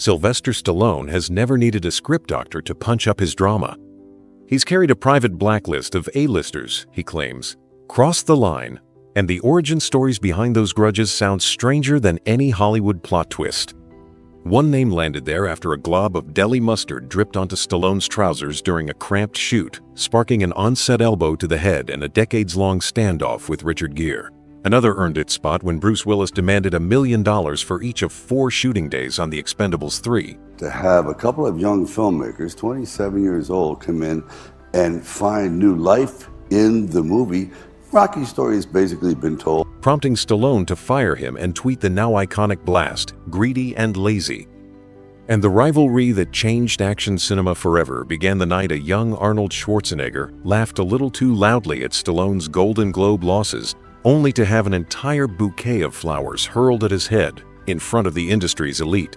Sylvester Stallone has never needed a script doctor to punch up his drama. He's carried a private blacklist of A-listers, he claims, crossed the line, and the origin stories behind those grudges sound stranger than any Hollywood plot twist. One name landed there after a glob of deli mustard dripped onto Stallone's trousers during a cramped shoot, sparking an on-set elbow to the head and a decades-long standoff with Richard Gere. Another earned its spot when Bruce Willis demanded $1 million for each of 4 shooting days on the Expendables 3. To have a couple of young filmmakers, 27 years old, come in and find new life in the movie, Rocky's story has basically been told. Prompting Stallone to fire him and tweet the now iconic blast, "Greedy and lazy." And the rivalry that changed action cinema forever began the night a young Arnold Schwarzenegger laughed a little too loudly at Stallone's Golden Globe losses, only to have an entire bouquet of flowers hurled at his head in front of the industry's elite.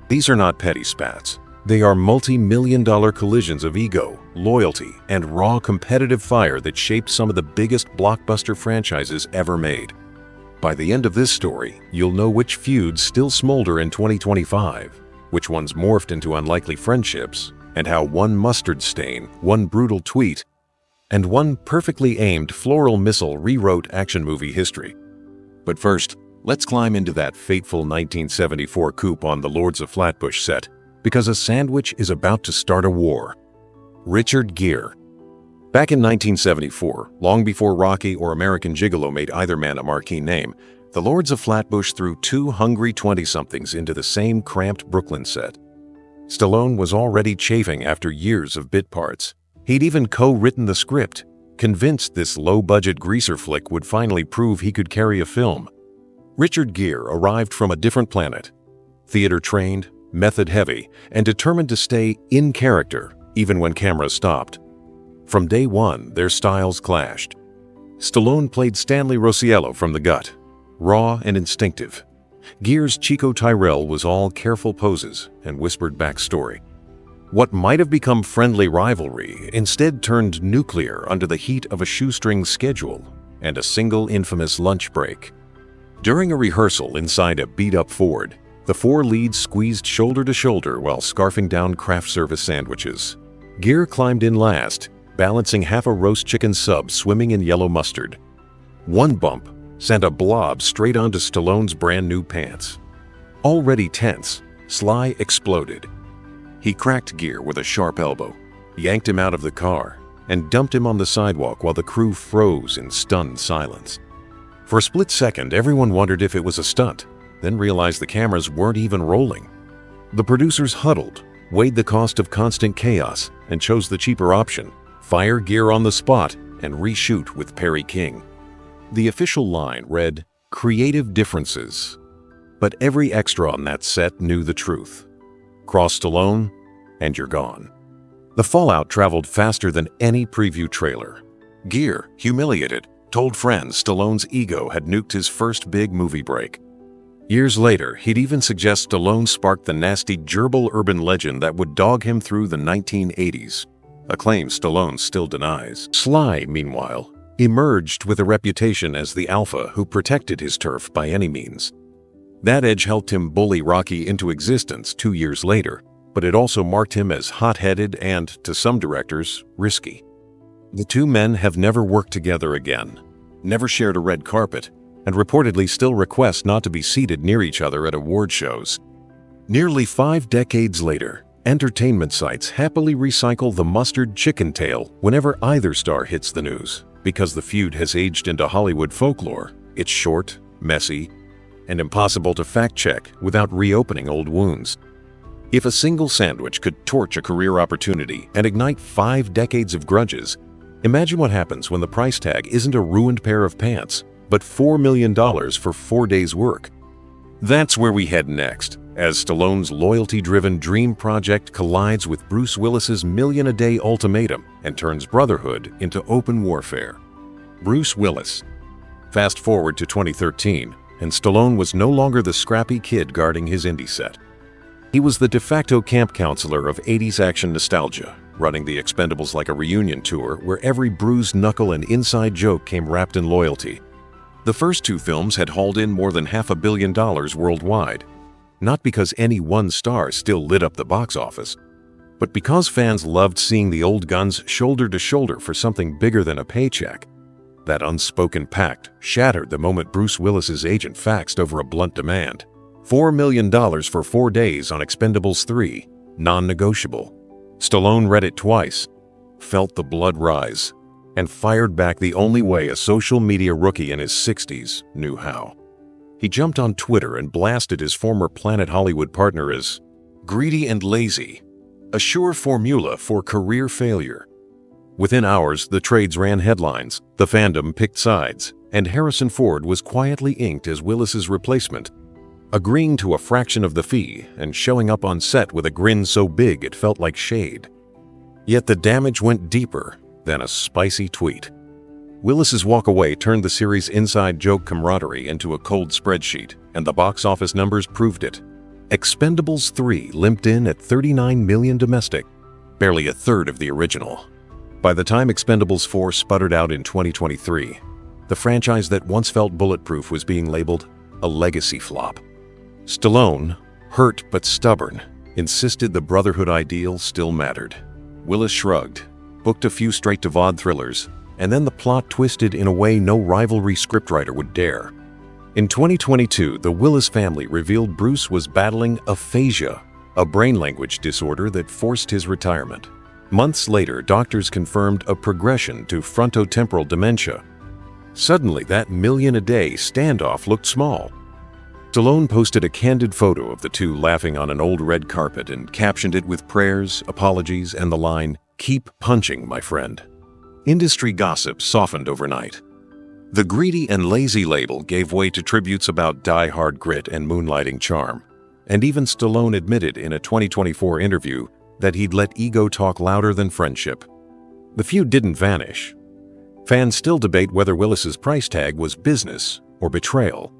These are not petty spats. They are multi-million-dollar collisions of ego, loyalty, and raw competitive fire that shaped some of the biggest blockbuster franchises ever made. By the end of this story, you'll know which feuds still smolder in 2025, which ones morphed into unlikely friendships, and how one mustard stain, one brutal tweet, and one perfectly aimed floral missile rewrote action movie history. But first, let's climb into that fateful 1974 coup on the Lords of Flatbush set, because a sandwich is about to start a war. Richard Gere. Back in 1974, long before Rocky or American Gigolo made either man a marquee name, the Lords of Flatbush threw 2 hungry 20-somethings into the same cramped Brooklyn set. Stallone was already chafing after years of bit parts. He'd even co-written the script, convinced this low-budget greaser flick would finally prove he could carry a film. Richard Gere arrived from a different planet, theater-trained, method-heavy, and determined to stay in character even when cameras stopped. From day one, their styles clashed. Stallone played Stanley Rosiello from the gut, raw and instinctive. Gere's Chico Tyrell was all careful poses and whispered backstory. What might have become friendly rivalry instead turned nuclear under the heat of a shoestring schedule and a single infamous lunch break. During a rehearsal inside a beat-up Ford, the 4 leads squeezed shoulder to shoulder while scarfing down craft service sandwiches. Gere climbed in last, balancing half a roast chicken sub swimming in yellow mustard. One bump sent a blob straight onto Stallone's brand new pants. Already tense, Sly exploded. He cracked Gere with a sharp elbow, yanked him out of the car, and dumped him on the sidewalk while the crew froze in stunned silence. For a split second, everyone wondered if it was a stunt, then realized the cameras weren't even rolling. The producers huddled, weighed the cost of constant chaos, and chose the cheaper option: fire Gere on the spot and reshoot with Perry King. The official line read, "Creative differences." But every extra on that set knew the truth. Cross Stallone, and you're gone. The fallout traveled faster than any preview trailer. Gere, humiliated, told friends Stallone's ego had nuked his first big movie break. Years later, he'd even suggest Stallone sparked the nasty gerbil urban legend that would dog him through the 1980s, a claim Stallone still denies. Sly, meanwhile, emerged with a reputation as the alpha who protected his turf by any means. That edge helped him bully Rocky into existence 2 years later, but it also marked him as hot-headed and, to some directors, risky. The 2 men have never worked together again, never shared a red carpet, and reportedly still request not to be seated near each other at award shows. Nearly 5 decades later, entertainment sites happily recycle the mustard chicken tale whenever either star hits the news. Because the feud has aged into Hollywood folklore, it's short, messy, and impossible to fact-check without reopening old wounds. If a single sandwich could torch a career opportunity and ignite 5 decades of grudges, imagine what happens when the price tag isn't a ruined pair of pants, but $4 million for 4 days' work. That's where we head next, as Stallone's loyalty-driven dream project collides with Bruce Willis's million-a-day ultimatum and turns brotherhood into open warfare. Bruce Willis. Fast forward to 2013, and Stallone was no longer the scrappy kid guarding his indie set. He was the de facto camp counselor of 80s action nostalgia, running the Expendables like a reunion tour where every bruised knuckle and inside joke came wrapped in loyalty. The first 2 films had hauled in more than $500 million worldwide. not because any one star still lit up the box office, but because fans loved seeing the old guns shoulder to shoulder for something bigger than a paycheck. That unspoken pact shattered the moment Bruce Willis's agent faxed over a blunt demand: $4 million for 4 days on Expendables 3, non-negotiable. Stallone read it twice, felt the blood rise, and fired back the only way a social media rookie in his 60s knew how. He jumped on Twitter and blasted his former Planet Hollywood partner as greedy and lazy, a sure formula for career failure. Within hours, the trades ran headlines, the fandom picked sides, and Harrison Ford was quietly inked as Willis's replacement, agreeing to a fraction of the fee and showing up on set with a grin so big it felt like shade. Yet the damage went deeper than a spicy tweet. Willis's walk away turned the series' inside joke camaraderie into a cold spreadsheet, and the box office numbers proved it. Expendables 3 limped in at $39 million domestic, barely a third of the original. By the time Expendables 4 sputtered out in 2023, the franchise that once felt bulletproof was being labeled a legacy flop. Stallone, hurt but stubborn, insisted the brotherhood ideal still mattered. Willis shrugged, booked a few straight-to-VOD thrillers, and then the plot twisted in a way no rivalry scriptwriter would dare. In 2022, the Willis family revealed Bruce was battling aphasia, a brain language disorder that forced his retirement. Months later, doctors confirmed a progression to frontotemporal dementia. Suddenly, that million-a-day standoff looked small. Stallone posted a candid photo of the two laughing on an old red carpet and captioned it with prayers, apologies, and the line, "Keep punching, my friend." Industry gossip softened overnight. The greedy and lazy label gave way to tributes about die-hard grit and moonlighting charm, and even Stallone admitted in a 2024 interview that he'd let ego talk louder than friendship. The feud didn't vanish. Fans still debate whether Willis's price tag was business or betrayal.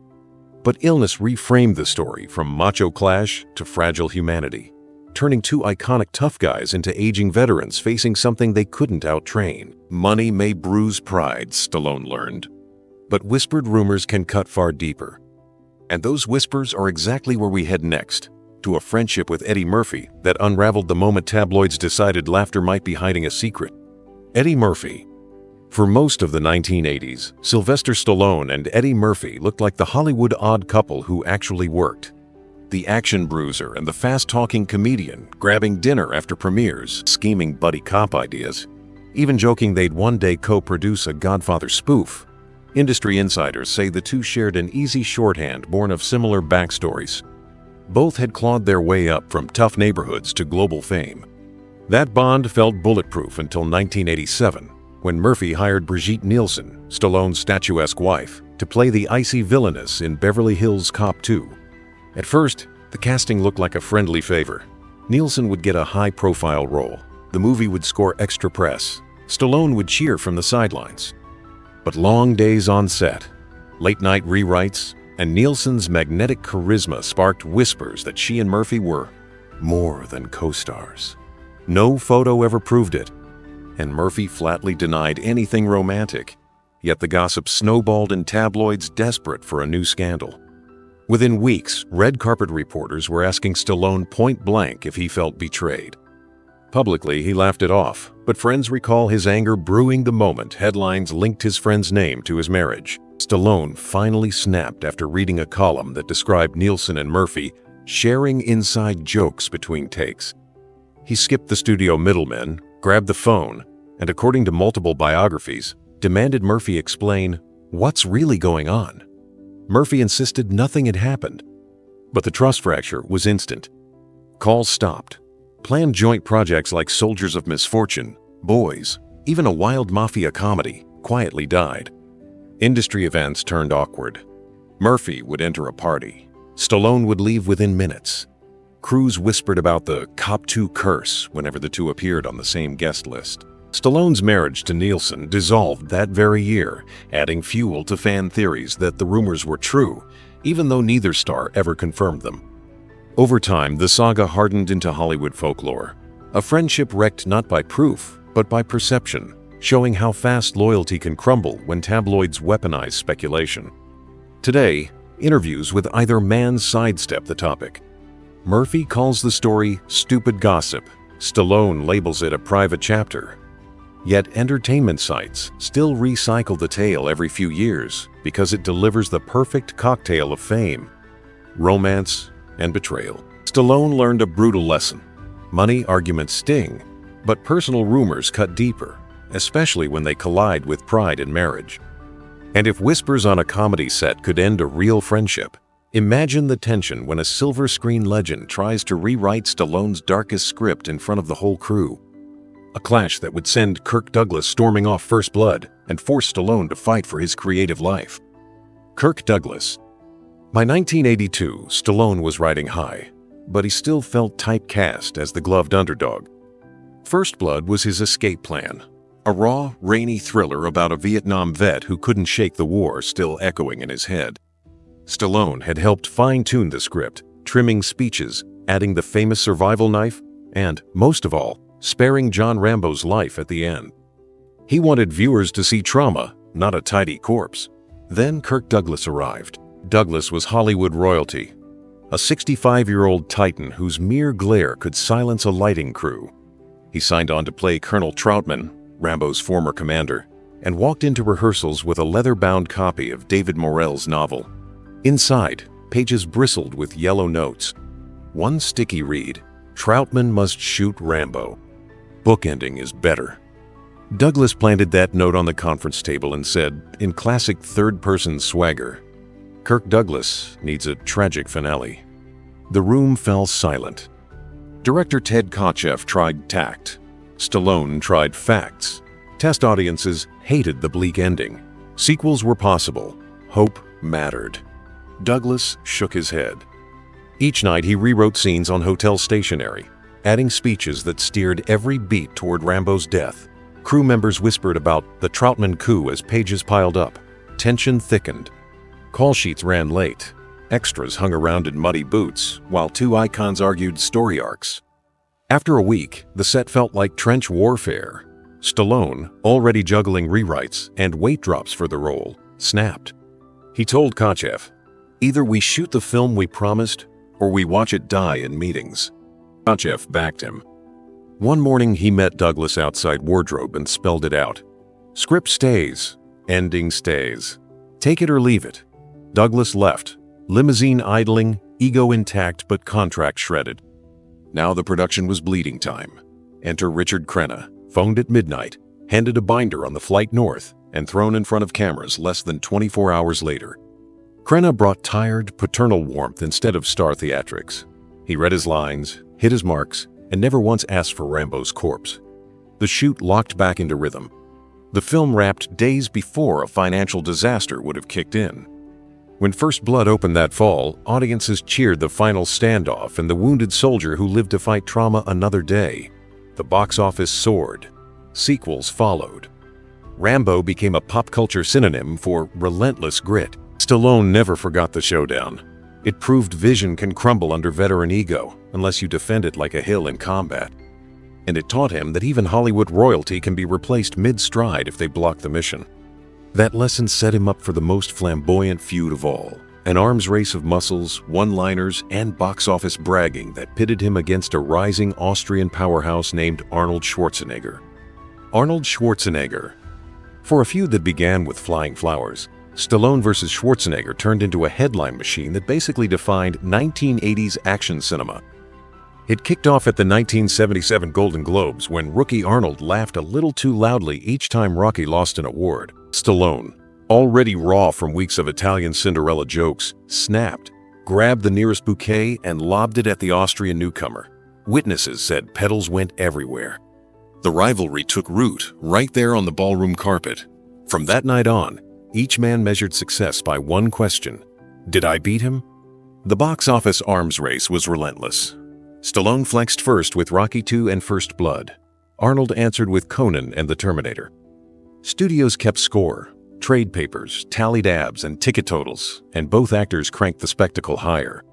But illness reframed the story from macho clash to fragile humanity, turning two iconic tough guys into aging veterans facing something they couldn't out-train. Money may bruise pride, Stallone learned, but whispered rumors can cut far deeper. And those whispers are exactly where we head next, to a friendship with Eddie Murphy that unraveled the moment tabloids decided laughter might be hiding a secret. Eddie Murphy. For most of the 1980s, Sylvester Stallone and Eddie Murphy looked like the Hollywood odd couple who actually worked. The action bruiser and the fast-talking comedian, grabbing dinner after premieres, scheming buddy cop ideas, even joking they'd one day co-produce a Godfather spoof. Industry insiders say the two shared an easy shorthand born of similar backstories. Both had clawed their way up from tough neighborhoods to global fame. That bond felt bulletproof until 1987, when Murphy hired Brigitte Nielsen, Stallone's statuesque wife, to play the icy villainess in Beverly Hills Cop 2. At first, the casting looked like a friendly favor. Nielsen would get a high-profile role. The movie would score extra press. Stallone would cheer from the sidelines. But long days on set, late-night rewrites, and Nielsen's magnetic charisma sparked whispers that she and Murphy were more than co-stars. No photo ever proved it, and Murphy flatly denied anything romantic. Yet the gossip snowballed in tabloids desperate for a new scandal. Within weeks, red carpet reporters were asking Stallone point-blank if he felt betrayed. Publicly, he laughed it off, but friends recall his anger brewing the moment headlines linked his friend's name to his marriage. Stallone finally snapped after reading a column that described Nielsen and Murphy sharing inside jokes between takes. He skipped the studio middlemen, grabbed the phone, and according to multiple biographies, demanded Murphy explain what's really going on. Murphy insisted nothing had happened, but the trust fracture was instant. Calls stopped. Planned joint projects like Soldiers of Misfortune, Boys, even a wild mafia comedy quietly died. Industry events turned awkward. Murphy would enter a party. Stallone would leave within minutes. Crews whispered about the Cop 2 curse whenever the two appeared on the same guest list. Stallone's marriage to Nielsen dissolved that very year, adding fuel to fan theories that the rumors were true, even though neither star ever confirmed them. Over time, the saga hardened into Hollywood folklore, a friendship wrecked not by proof, but by perception, showing how fast loyalty can crumble when tabloids weaponize speculation. Today, interviews with either man sidestep the topic. Murphy calls the story stupid gossip. Stallone labels it a private chapter. Yet entertainment sites still recycle the tale every few years because it delivers the perfect cocktail of fame, romance, and betrayal. Stallone learned a brutal lesson. Money arguments sting, but personal rumors cut deeper, especially when they collide with pride and marriage. And if whispers on a comedy set could end a real friendship, imagine the tension when a silver screen legend tries to rewrite Stallone's darkest script in front of the whole crew. A clash that would send Kirk Douglas storming off First Blood and force Stallone to fight for his creative life. Kirk Douglas. By 1982, Stallone was riding high, but he still felt typecast as the gloved underdog. First Blood was his escape plan, a raw, rainy thriller about a Vietnam vet who couldn't shake the war still echoing in his head. Stallone had helped fine-tune the script, trimming speeches, adding the famous survival knife, and, most of all, sparing John Rambo's life at the end. He wanted viewers to see trauma, not a tidy corpse. Then Kirk Douglas arrived. Douglas was Hollywood royalty, a 65-year-old titan whose mere glare could silence a lighting crew. He signed on to play Colonel Troutman, Rambo's former commander, and walked into rehearsals with a leather-bound copy of David Morrell's novel. Inside, pages bristled with yellow notes. One sticky read, "Troutman must shoot Rambo. Bookending is better." Douglas planted that note on the conference table and said, in classic third-person swagger, "Kirk Douglas needs a tragic finale." The room fell silent. Director Ted Kotcheff tried tact. Stallone tried facts. Test audiences hated the bleak ending. Sequels were possible. Hope mattered. Douglas shook his head. Each night he rewrote scenes on hotel stationery, adding speeches that steered every beat toward Rambo's death. Crew members whispered about the Troutman coup as pages piled up. Tension thickened. Call sheets ran late. Extras hung around in muddy boots, while two icons argued story arcs. After a week, the set felt like trench warfare. Stallone, already juggling rewrites and weight drops for the role, snapped. He told Kotcheff, "Either we shoot the film we promised, or we watch it die in meetings." Kotcheff backed him. One morning he met Douglas outside wardrobe and spelled it out. "Script stays, ending stays. Take it or leave it." Douglas left, limousine idling, ego intact but contract shredded. Now the production was bleeding time. Enter Richard Crenna, phoned at midnight, handed a binder on the flight north, and thrown in front of cameras less than 24 hours later. Crenna brought tired, paternal warmth instead of star theatrics. He read his lines, hit his marks, and never once asked for Rambo's corpse. The shoot locked back into rhythm. The film wrapped days before a financial disaster would have kicked in. When First Blood opened that fall, audiences cheered the final standoff and the wounded soldier who lived to fight trauma another day. The box office soared. Sequels followed. Rambo became a pop culture synonym for relentless grit. Stallone never forgot the showdown. It proved vision can crumble under veteran ego unless you defend it like a hill in combat. And it taught him that even Hollywood royalty can be replaced mid-stride if they block the mission. That lesson set him up for the most flamboyant feud of all, an arms race of muscles, one-liners, and box office bragging that pitted him against a rising Austrian powerhouse named Arnold Schwarzenegger. Arnold Schwarzenegger. For a feud that began with flying flowers, Stallone versus Schwarzenegger turned into a headline machine that basically defined 1980s action cinema. It kicked off at the 1977 Golden Globes when rookie Arnold laughed a little too loudly each time Rocky lost an award. Stallone, already raw from weeks of Italian Cinderella jokes, snapped, grabbed the nearest bouquet and lobbed it at the Austrian newcomer. Witnesses said petals went everywhere. The rivalry took root right there on the ballroom carpet. From that night on, each man measured success by one question: did I beat him? The box office arms race was relentless. Stallone flexed first with Rocky II and First Blood. Arnold answered with Conan and The Terminator. Studios kept score, trade papers, tallied abs, and ticket totals, and both actors cranked the spectacle higher.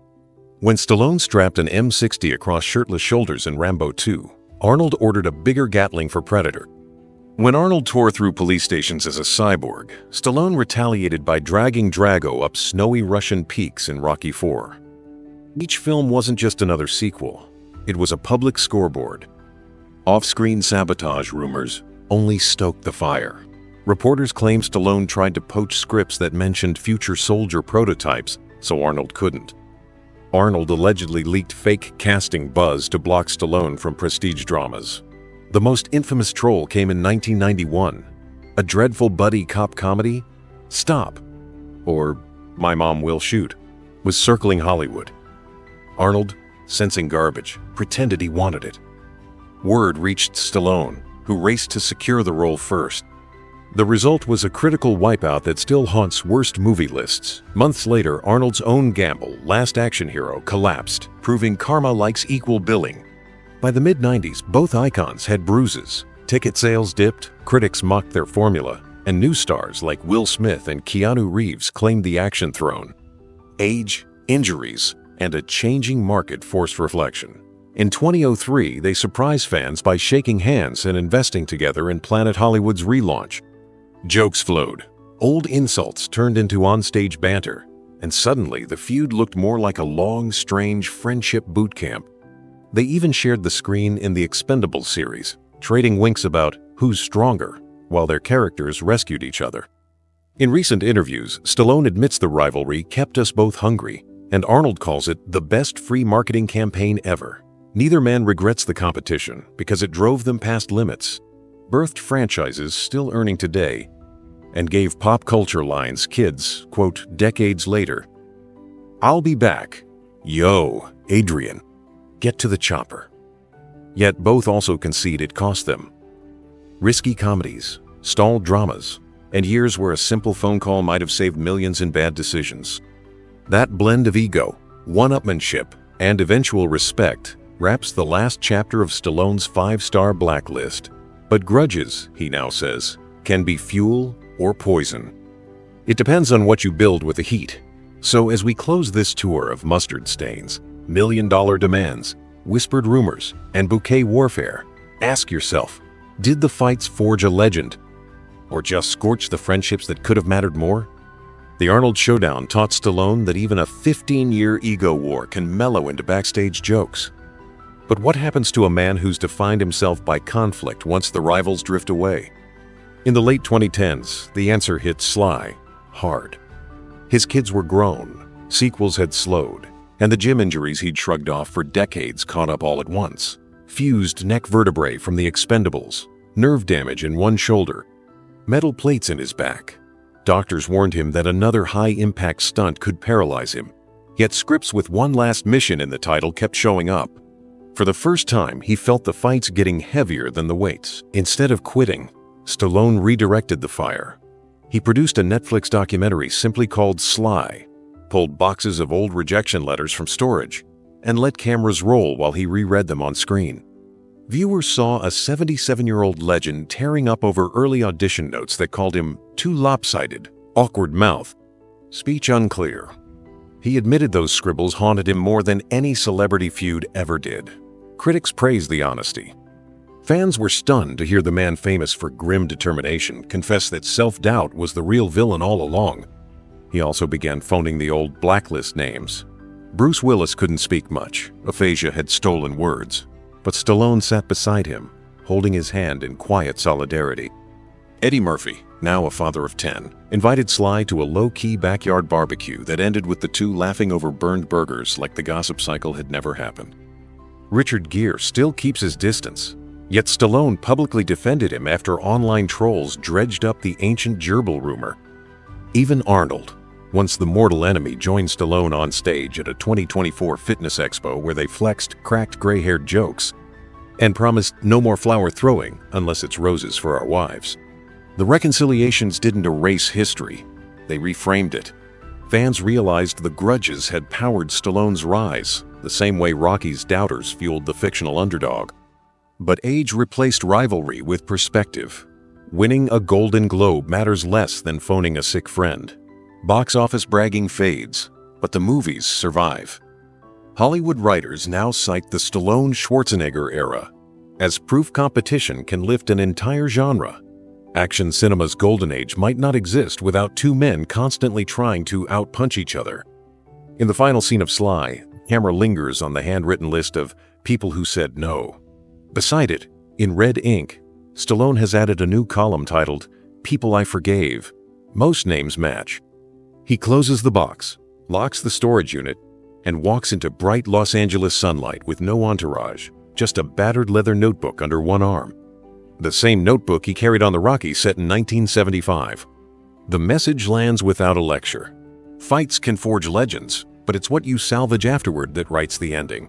When Stallone strapped an M60 across shirtless shoulders in Rambo 2, Arnold ordered a bigger Gatling for Predator. When Arnold tore through police stations as a cyborg, Stallone retaliated by dragging Drago up snowy Russian peaks in Rocky IV. Each film wasn't just another sequel. It was a public scoreboard. Off-screen sabotage rumors only stoked the fire. Reporters claimed Stallone tried to poach scripts that mentioned future soldier prototypes, so Arnold couldn't. Arnold allegedly leaked fake casting buzz to block Stallone from prestige dramas. The most infamous troll came in 1991. A dreadful buddy cop comedy, Stop, or My Mom Will Shoot, was circling Hollywood. Arnold, sensing garbage, pretended he wanted it. Word reached Stallone, who raced to secure the role first. The result was a critical wipeout that still haunts worst movie lists. Months later, Arnold's own gamble, Last Action Hero, collapsed, proving karma likes equal billing. By the mid-90s, both icons had bruises. Ticket sales dipped, critics mocked their formula, and new stars like Will Smith and Keanu Reeves claimed the action throne. Age, injuries, and a changing market forced reflection. In 2003, they surprised fans by shaking hands and investing together in Planet Hollywood's relaunch. Jokes flowed. Old insults turned into onstage banter, and suddenly the feud looked more like a long, strange friendship boot camp. They even shared the screen in the Expendables series, trading winks about who's stronger, while their characters rescued each other. In recent interviews, Stallone admits the rivalry kept us both hungry, and Arnold calls it the best free marketing campaign ever. Neither man regrets the competition because it drove them past limits, birthed franchises still earning today, and gave pop culture lines kids, quote, decades later. I'll be back. Yo, Adrian. Get to the chopper. Yet both also concede it cost them. Risky comedies, stalled dramas, and years where a simple phone call might have saved millions in bad decisions. That blend of ego, one-upmanship, and eventual respect wraps the last chapter of Stallone's 5-star blacklist. But grudges, he now says, can be fuel or poison. It depends on what you build with the heat. So as we close this tour of mustard stains, million-dollar demands, whispered rumors, and bouquet warfare, ask yourself, did the fights forge a legend? Or just scorch the friendships that could have mattered more? The Arnold Showdown taught Stallone that even a 15-year ego war can mellow into backstage jokes. But what happens to a man who's defined himself by conflict once the rivals drift away? In the late 2010s, the answer hit Sly hard. His kids were grown, sequels had slowed, and the gym injuries he'd shrugged off for decades caught up all at once. Fused neck vertebrae from the Expendables, nerve damage in one shoulder, metal plates in his back. Doctors warned him that another high-impact stunt could paralyze him. Yet scripts with One Last Mission in the title kept showing up. For the first time, he felt the fights getting heavier than the weights. Instead of quitting, Stallone redirected the fire. He produced a Netflix documentary simply called Sly, pulled boxes of old rejection letters from storage, and let cameras roll while he reread them on screen. Viewers saw a 77-year-old legend tearing up over early audition notes that called him too lopsided, awkward mouth, speech unclear. He admitted those scribbles haunted him more than any celebrity feud ever did. Critics praised the honesty. Fans were stunned to hear the man famous for grim determination confess that self-doubt was the real villain all along. He also began phoning the old blacklist names. Bruce Willis couldn't speak much. Aphasia had stolen words. But Stallone sat beside him, holding his hand in quiet solidarity. Eddie Murphy, now a father of 10, invited Sly to a low-key backyard barbecue that ended with the two laughing over burned burgers like the gossip cycle had never happened. Richard Gere still keeps his distance, yet Stallone publicly defended him after online trolls dredged up the ancient gerbil rumor. Even Arnold, once the mortal enemy, joined Stallone on stage at a 2024 fitness expo where they flexed cracked gray-haired jokes and promised no more flower throwing unless it's roses for our wives. The reconciliations didn't erase history, they reframed it. Fans realized the grudges had powered Stallone's rise, the same way Rocky's doubters fueled the fictional underdog. But age replaced rivalry with perspective. Winning a Golden Globe matters less than phoning a sick friend. Box office bragging fades, but the movies survive. Hollywood writers now cite the Stallone-Schwarzenegger era as proof competition can lift an entire genre. Action cinema's golden age might not exist without two men constantly trying to outpunch each other. In the final scene of Sly, Camera lingers on the handwritten list of people who said no. Beside it, in red ink, Stallone has added a new column titled, People I Forgave. Most names match. He closes the box, locks the storage unit, and walks into bright Los Angeles sunlight with no entourage, just a battered leather notebook under one arm. The same notebook he carried on the Rocky set in 1975. The message lands without a lecture. Fights can forge legends, but it's what you salvage afterward that writes the ending.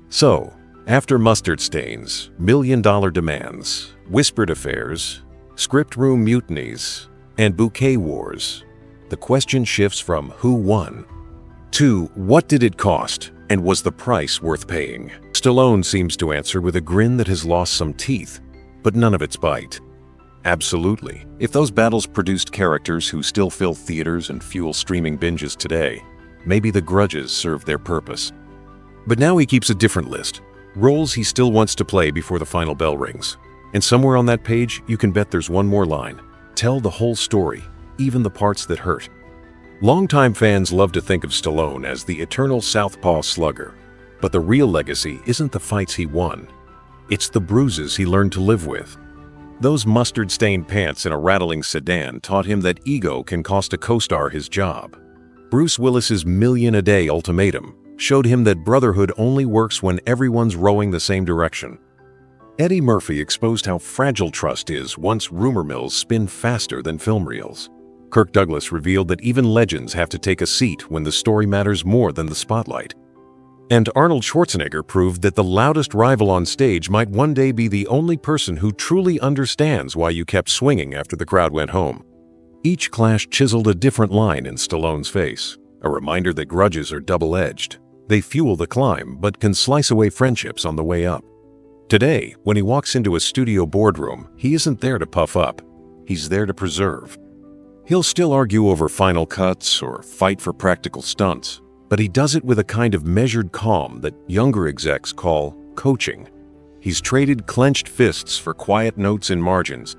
So, after mustard stains, million-dollar demands, whispered affairs, script room mutinies, and bouquet wars, the question shifts from who won to what did it cost and was the price worth paying? Stallone seems to answer with a grin that has lost some teeth, but none of its bite. Absolutely. If those battles produced characters who still fill theaters and fuel streaming binges today, maybe the grudges served their purpose. But now he keeps a different list. Roles he still wants to play before the final bell rings. And somewhere on that page, you can bet there's one more line. Tell the whole story, even the parts that hurt. Longtime fans love to think of Stallone as the eternal southpaw slugger. But the real legacy isn't the fights he won. It's the bruises he learned to live with. Those mustard-stained pants in a rattling sedan taught him that ego can cost a co-star his job. Bruce Willis's million-a-day ultimatum showed him that brotherhood only works when everyone's rowing the same direction. Eddie Murphy exposed how fragile trust is once rumor mills spin faster than film reels. Kirk Douglas revealed that even legends have to take a seat when the story matters more than the spotlight. And Arnold Schwarzenegger proved that the loudest rival on stage might one day be the only person who truly understands why you kept swinging after the crowd went home. Each clash chiseled a different line in Stallone's face, a reminder that grudges are double-edged. They fuel the climb, but can slice away friendships on the way up. Today, when he walks into a studio boardroom, he isn't there to puff up. He's there to preserve. He'll still argue over final cuts or fight for practical stunts, but he does it with a kind of measured calm that younger execs call coaching. He's traded clenched fists for quiet notes in margins,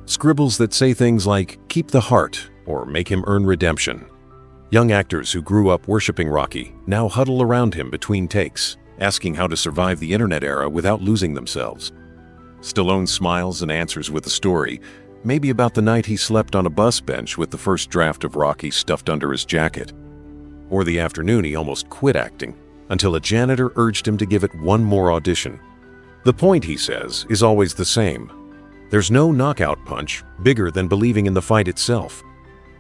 scribbles that say things like, keep the heart, or make him earn redemption. Young actors who grew up worshiping Rocky now huddle around him between takes, asking how to survive the internet era without losing themselves. Stallone smiles and answers with a story, maybe about the night he slept on a bus bench with the first draft of Rocky stuffed under his jacket. Or the afternoon he almost quit acting, until a janitor urged him to give it one more audition. The point, he says, is always the same. There's no knockout punch bigger than believing in the fight itself.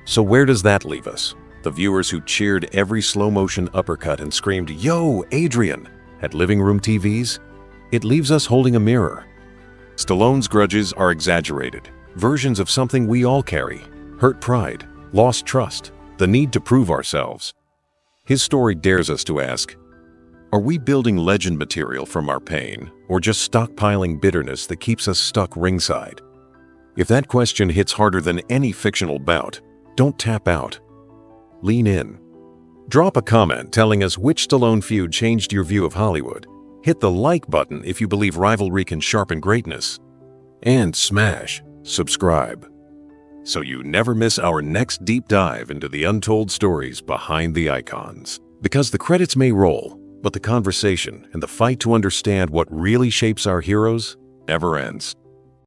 So where does that leave us? The viewers who cheered every slow-motion uppercut and screamed, "Yo, Adrian!" at living room TVs? It leaves us holding a mirror. Stallone's grudges are exaggerated, versions of something we all carry: hurt pride, lost trust, the need to prove ourselves. His story dares us to ask, are we building legend material from our pain, or just stockpiling bitterness that keeps us stuck ringside? If that question hits harder than any fictional bout, don't tap out. Lean in. Drop a comment telling us which Stallone feud changed your view of Hollywood. Hit the like button if you believe rivalry can sharpen greatness. And smash subscribe, so you never miss our next deep dive into the untold stories behind the icons. Because the credits may roll, but the conversation and the fight to understand what really shapes our heroes never ends.